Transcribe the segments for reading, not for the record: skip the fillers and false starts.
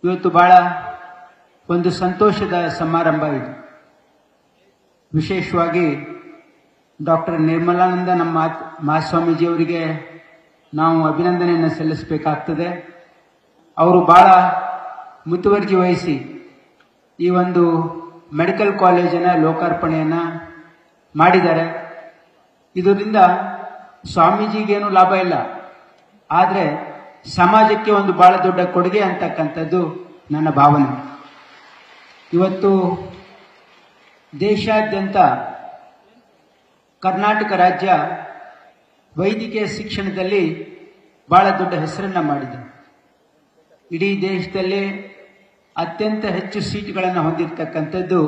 ಇವತ್ತು ಬಹಳ ಒಂದು ಸಂತೋಷದ ಸಮಾರಂಭ ಇದು. ವಿಶೇಷವಾಗಿ ಡಾಕ್ಟರ್ ನಿರ್ಮಲಾನಂದ ನಮ್ಮ ಮಹಾಸ್ವಾಮೀಜಿಯವರಿಗೆ ನಾವು ಅಭಿನಂದನೆಯನ್ನು ಸಲ್ಲಿಸಬೇಕಾಗ್ತದೆ. ಅವರು ಬಹಳ ಮುತುವರ್ಜಿ ವಹಿಸಿ ಈ ಒಂದು ಮೆಡಿಕಲ್ ಕಾಲೇಜಿನ ಲೋಕಾರ್ಪಣೆಯನ್ನು ಮಾಡಿದ್ದಾರೆ. ಇದರಿಂದ ಸ್ವಾಮೀಜಿಗೇನು ಲಾಭ ಇಲ್ಲ, ಆದರೆ ಸಮಾಜಕ್ಕೆ ಒಂದು ಬಹಳ ದೊಡ್ಡ ಕೊಡುಗೆ ಅಂತಕ್ಕಂಥದ್ದು ನನ್ನ ಭಾವನೆ. ಇವತ್ತು ದೇಶಾದ್ಯಂತ ಕರ್ನಾಟಕ ರಾಜ್ಯ ವೈದ್ಯಕೀಯ ಶಿಕ್ಷಣದಲ್ಲಿ ಬಹಳ ದೊಡ್ಡ ಹೆಸರನ್ನು ಮಾಡಿದೆ. ಇಡೀ ದೇಶದಲ್ಲಿ ಅತ್ಯಂತ ಹೆಚ್ಚು ಸೀಟ್ಗಳನ್ನು ಹೊಂದಿರತಕ್ಕಂಥದ್ದು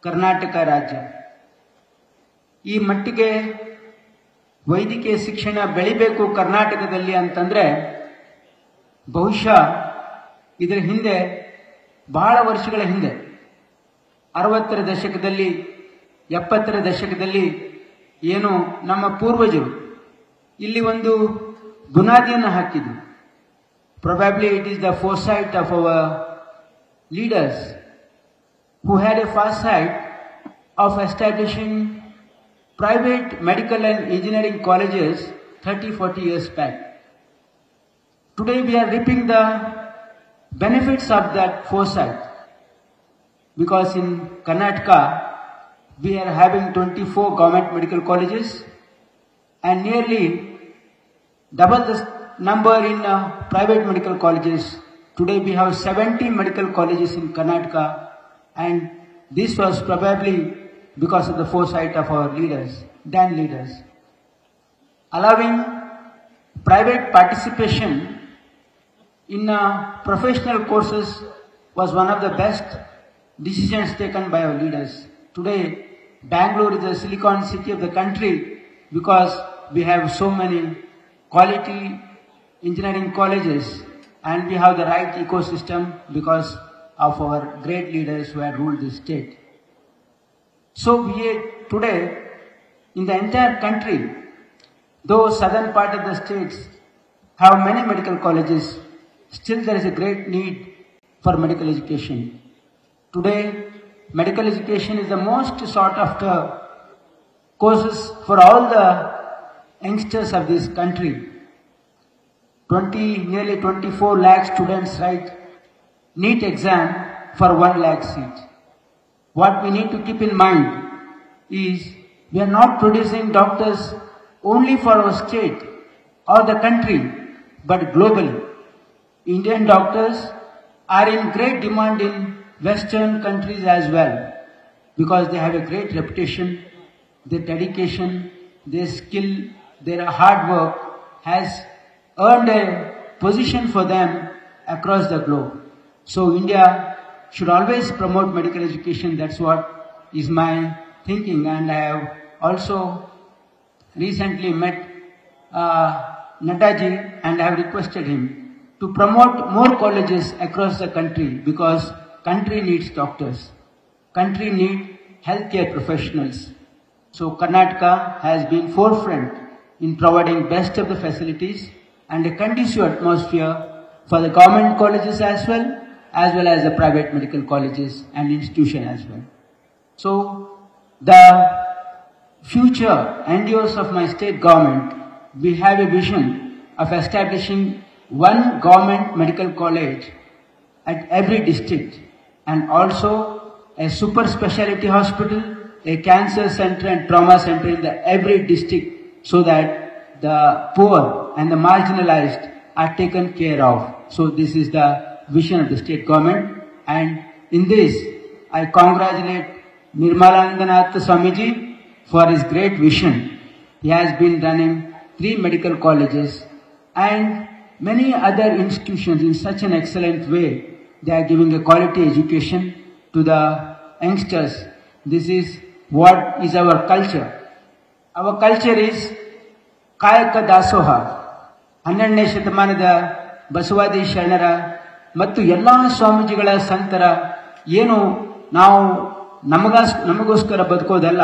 ಕರ್ನಾಟಕ ರಾಜ್ಯ. ಈ ಮಟ್ಟಿಗೆ ವೈದ್ಯಕೀಯ ಶಿಕ್ಷಣ ಬೆಳಿಬೇಕು ಕರ್ನಾಟಕದಲ್ಲಿ ಅಂತಂದ್ರೆ ಬಹುಶಃ ಇದರ ಹಿಂದೆ ಬಹಳ ವರ್ಷಗಳ ಹಿಂದೆ 60ರ ದಶಕದಲ್ಲಿ 70ರ ದಶಕದಲ್ಲಿ ಏನು ನಮ್ಮ ಪೂರ್ವಜರು ಇಲ್ಲಿ ಒಂದು ಬುನಾದಿಯನ್ನು ಹಾಕಿದ್ರು. Probably it is the foresight of our leaders who had a foresight of establishing private medical and engineering colleges 30-40 years back. Today we are reaping the benefits of that foresight, because in Karnataka we are having 24 government medical colleges and nearly double the number in private medical colleges. Today we have 70 medical colleges in Karnataka, and this was probably because of the foresight of our leaders, then leaders. Allowing private participation in professional courses was one of the best decisions taken by our leaders. Today, Bangalore is the Silicon City of the country because we have so many quality engineering colleges, and we have the right ecosystem because of our great leaders who have ruled this state. So today, in the entire country, though southern part of the states have many medical colleges, still there is a great need for medical education. Today, medical education is the most sought after courses for all the youngsters of this country. Nearly 24 lakh students write NEET exam for 1 lakh seat. What we need to keep in mind is we are not producing doctors only for our state or the country, but globally. Indian doctors are in great demand in Western countries as well, because they have a great reputation. Their dedication, their skill, their hard work has earned a position for them across the globe. So India should always promote medical education. That's what is my thinking. And I have also recently met Nadaji, and I have requested him to promote more colleges across the country, because country needs doctors. Country needs healthcare professionals. So Karnataka has been forefront in providing best of the facilities and a conducive atmosphere for the government colleges as well as the private medical colleges and institutions as well. So the future endeavors of my state government, we have a vision of establishing one government medical college at every district, and also a super specialty hospital, a cancer center and trauma center in every district, so that the poor and the marginalized are taken care of. So this is the vision of the state government, and in this I congratulate Nirmalanandanath Swamiji for his great vision. He has been running 3 medical colleges and many other institutions in such an excellent way. They are giving a quality education to the youngsters. This is what is our culture. Our culture is ಕಾಯಕ ದಾಸೋಹ. 12ನೇ ಶತಮಾನದ ಬಸವಾದಿ ಶರಣರ ಮತ್ತು ಎಲ್ಲಾ ಸ್ವಾಮೀಜಿಗಳ ಸಂತರ ಏನು ನಾವು ನಮಗೋಸ್ಕರ ಬದುಕೋದಲ್ಲ,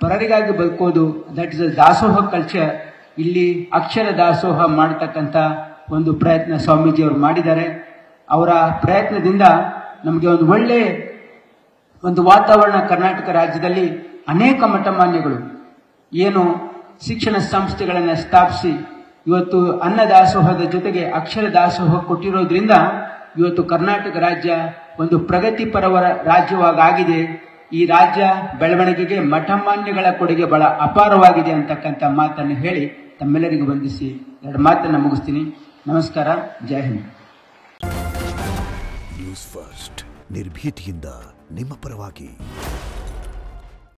ಪರರಿಗಾಗಿ ಬದುಕೋದು, ದಟ್ ಇಸ್ ಅ ದಾಸೋಹ ಕಲ್ಚರ್. ಇಲ್ಲಿ ಅಕ್ಷರ ದಾಸೋಹ ಮಾಡತಕ್ಕಂಥ ಒಂದು ಪ್ರಯತ್ನ ಸ್ವಾಮೀಜಿಯವರು ಮಾಡಿದ್ದಾರೆ. ಅವರ ಪ್ರಯತ್ನದಿಂದ ನಮಗೆ ಒಂದು ಒಳ್ಳೆ ಒಂದು ವಾತಾವರಣ ಕರ್ನಾಟಕ ರಾಜ್ಯದಲ್ಲಿ ಅನೇಕ ಮಠಮಾನ್ಯಗಳು ಏನು ಶಿಕ್ಷಣ ಸಂಸ್ಥೆಗಳನ್ನು ಸ್ಥಾಪಿಸಿ ಇವತ್ತು ಅನ್ನದಾಸೋಹದ ಜೊತೆಗೆ ಅಕ್ಷರ ದಾಸೋಹ ಕೊಟ್ಟಿರೋದ್ರಿಂದ ಇವತ್ತು ಕರ್ನಾಟಕ ರಾಜ್ಯ ಒಂದು ಪ್ರಗತಿಪರವರ ರಾಜ್ಯವಾಗಿದೆ. ಈ ರಾಜ್ಯ ಬೆಳವಣಿಗೆಗೆ ಮಠಮಾನ್ಯಗಳ ಕೊಡುಗೆ ಬಹಳ ಅಪಾರವಾಗಿದೆ ಅಂತಕ್ಕಂಥ ಮಾತನ್ನು ಹೇಳಿ ತಮ್ಮೆಲ್ಲರಿಗೂ ವಂದಿಸಿ 2 ಮಾತನ್ನು ಮುಗಿಸ್ತೀನಿ. ನಮಸ್ಕಾರ. ಜೈ ಹಿಂದ್. ನ್ಯೂಸ್ ಫಸ್ಟ್ ನಿರ್ಭೀತಿಯಿಂದ ನಿಮ್ಮ ಪರವಾಗಿ.